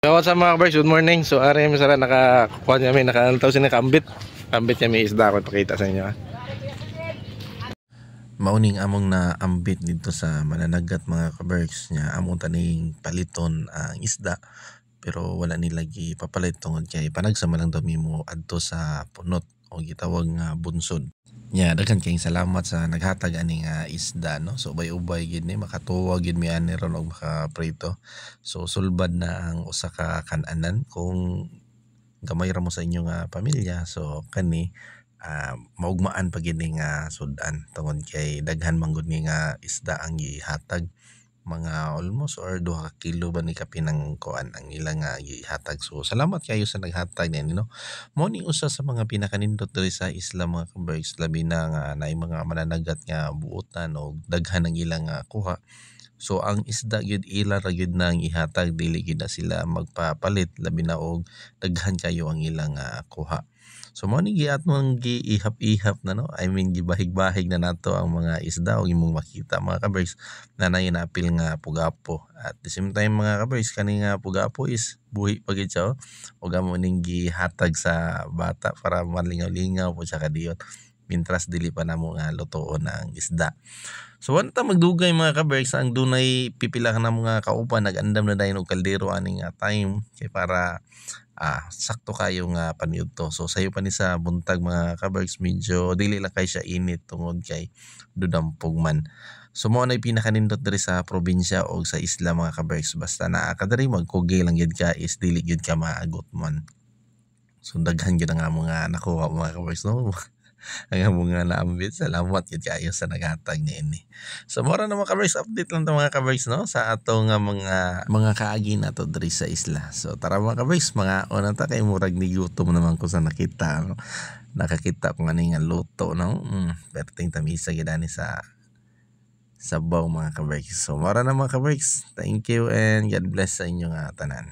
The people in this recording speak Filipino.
So what's up mga kabers, good morning. So ari mi sara nakakuha niya may nakaantaw sila kambit. Kambit niya may isda ko ipakita sa inyo. Mauning among na ambit dito sa mananagat mga kabers niya among taning paliton ang isda pero wala nila gipapalit tungod kay panagsama lang daw mo adto sa punot o gitawag nga bunsod. Daghan kayong salamat sa naghatag ani nga isda no. So ubay-ubay gid ni makatuwa gid mi ani ron og makaprito. So sulbad na ang usa ka kan-anan kung gamay ra mo sa inyo nga pamilya. So kani maugmaan pa gid nga sudan tungod kay daghan man gud ni nga isda ang gihatag, mga almost or 2 ka kilo ba ni kapinang kuan ang ilang gihatag. So salamat kayo sa naghatag ni no. Mao ni usa sa mga pinakanindot diri sa isla mga kabers, labi na nga naay mga mananagat nga buotan o daghan ang ilang kuha. So ang isda gyud ila ra gyud na ang ihatag, dili gyud na sila magpapalit labi na og daghan kayo ang ilang kuha. So mao ni giatmong giihap-ihap na no. I mean gibahig-bahig na nato ang mga isda og imong makita mga kabers na napil nga pugapo. At the same time mga kabers kani nga pugapo is buhi pa gid siya ug amo ning gihatag sa bata para malingaw-lingaw po siya kadiyon mintras dili pa namo nga lutoon ang isda. So wanta magdugay mga kabers ang dunay pipila ka na mga kauban nagandam na dayon og kaldero ani nga time kay para sakto kayo nga paniudto. So sayo pa ni sa buntag mga kabers medyo dili lang kay siya init tungod kay dudampog man. So mo na pinakanindot diri sa probinsya o sa isla mga kabers, basta naa ka diri magkugi lang gyud ka is dili gyud ka maagot man. So daghan gyud nga mga nakuha mga kabers no. Ang mga naambit, salamat gyud kayo sa naghatag niini. So mora na mga kabers, update lang to mga kabers no sa ato nga mga kaagi nato diri sa isla. So tara mga kabers, mga una ta kay murag ni gutom naman ko sa nakita no. Nakakita ko nga nga luto no. Perting tamisa gyud ani sa sabaw mga kabers. So mora na mga kabers, thank you and God bless sa inyo nga tanan.